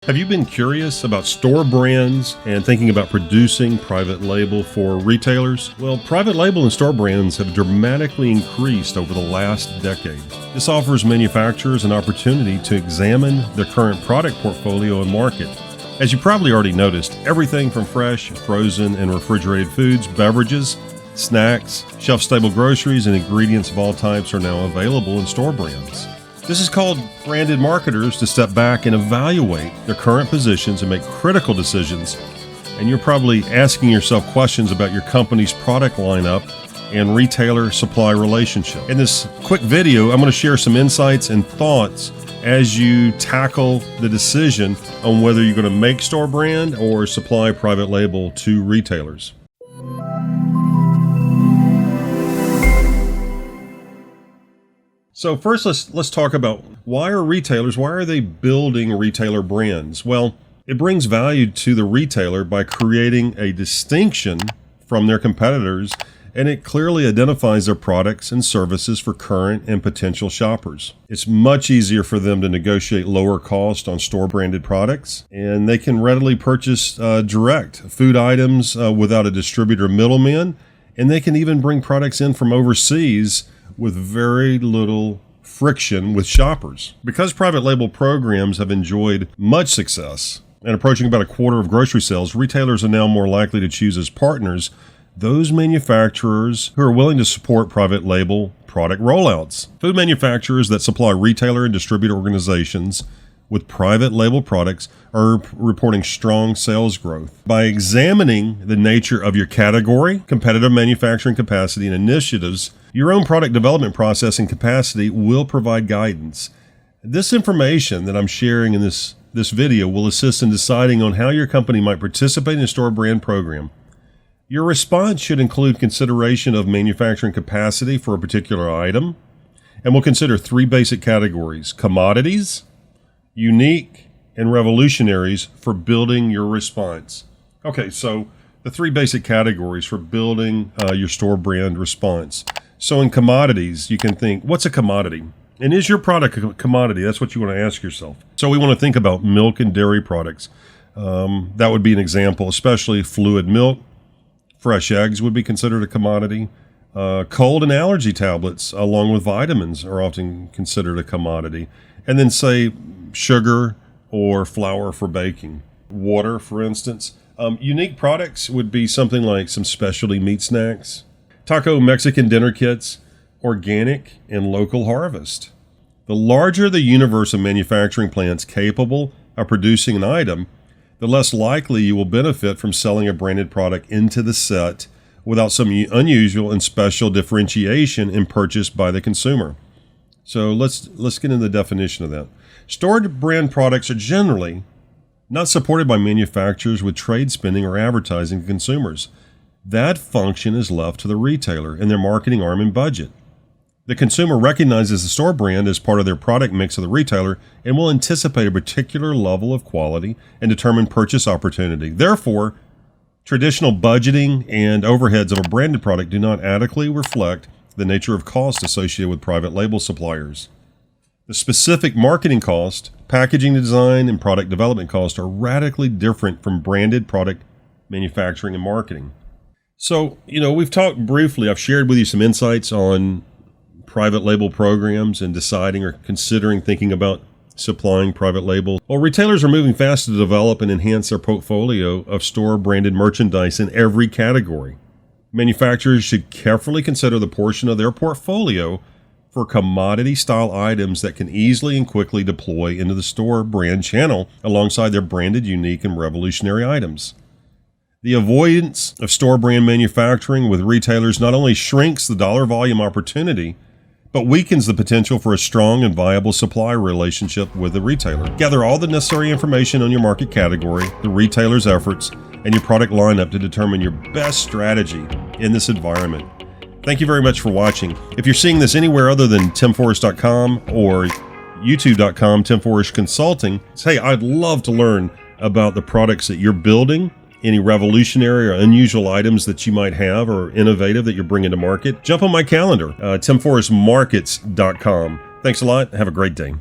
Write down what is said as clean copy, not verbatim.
Have you been curious about store brands and thinking about producing private label for retailers? Well, private label and store brands have dramatically increased over the last decade. This offers manufacturers an opportunity to examine their current product portfolio and market. As you probably already noticed, everything from fresh, frozen, and refrigerated foods, beverages, snacks, shelf-stable groceries, and ingredients of all types are now available in store brands. This has called branded marketers to step back and evaluate their current positions and make critical decisions. And you're probably asking yourself questions about your company's product lineup and retailer supply relationship. In this quick video, I'm going to share some insights and thoughts as you tackle the decision on whether you're going to make store brand or supply private label to retailers. So first, let's talk about why are they building retailer brands? Well, it brings value to the retailer by creating a distinction from their competitors, and it clearly identifies their products and services for current and potential shoppers. It's much easier for them to negotiate lower cost on store branded products, and they can readily purchase direct food items without a distributor middleman, and they can even bring products in from overseas with very little friction with shoppers. Because private label programs have enjoyed much success and approaching about a quarter of grocery sales, retailers are now more likely to choose as partners those manufacturers who are willing to support private label product rollouts. Food manufacturers that supply retailer and distributor organizations with private label products are reporting strong sales growth. By examining the nature of your category, competitive manufacturing capacity, and initiatives, your own product development process and capacity will provide guidance. This information that I'm sharing in this video will assist in deciding on how your company might participate in a store brand program. Your response should include consideration of manufacturing capacity for a particular item, and we'll consider three basic categories: commodities, unique, and revolutionaries for building your response. Okay, so the three basic categories for building your store brand response. So in commodities, you can think, what's a commodity? And is your product a commodity? That's what you want to ask yourself. So we want to think about milk and dairy products. That would be an example, especially fluid milk. Fresh eggs would be considered a commodity. Cold and allergy tablets, along with vitamins, are often considered a commodity. And then say sugar or flour for baking. Water, for instance. Unique products would be something like some specialty meat snacks, taco Mexican dinner kits, organic and local harvest. The larger the universe of manufacturing plants capable of producing an item, the less likely you will benefit from selling a branded product into the set without some unusual and special differentiation in purchase by the consumer. So let's get into the definition of that. Stored brand products are generally not supported by manufacturers with trade spending or advertising to consumers. That function is left to the retailer and their marketing arm and budget. The consumer recognizes the store brand as part of their product mix of the retailer and will anticipate a particular level of quality and determine purchase opportunity. Therefore, traditional budgeting and overheads of a branded product do not adequately reflect the nature of cost associated with private label suppliers. The specific marketing cost, packaging design, and product development cost are radically different from branded product manufacturing and marketing. So, we've talked briefly, I've shared with you some insights on private label programs and deciding or considering thinking about supplying private label. Well, retailers are moving fast to develop and enhance their portfolio of store branded merchandise in every category. Manufacturers should carefully consider the portion of their portfolio for commodity style items that can easily and quickly deploy into the store brand channel alongside their branded, unique, and revolutionary items. The avoidance of store brand manufacturing with retailers not only shrinks the dollar volume opportunity, but weakens the potential for a strong and viable supply relationship with the retailer. Gather all the necessary information on your market category, the retailer's efforts, and your product lineup to determine your best strategy in this environment. Thank you very much for watching. If you're seeing this anywhere other than timforrest.com or youtube.com, Tim Forrest Consulting, say, I'd love to learn about the products that you're building, any revolutionary or unusual items that you might have or innovative that you're bringing to market. Jump on my calendar, timforrestmarkets.com. Thanks a lot. Have a great day.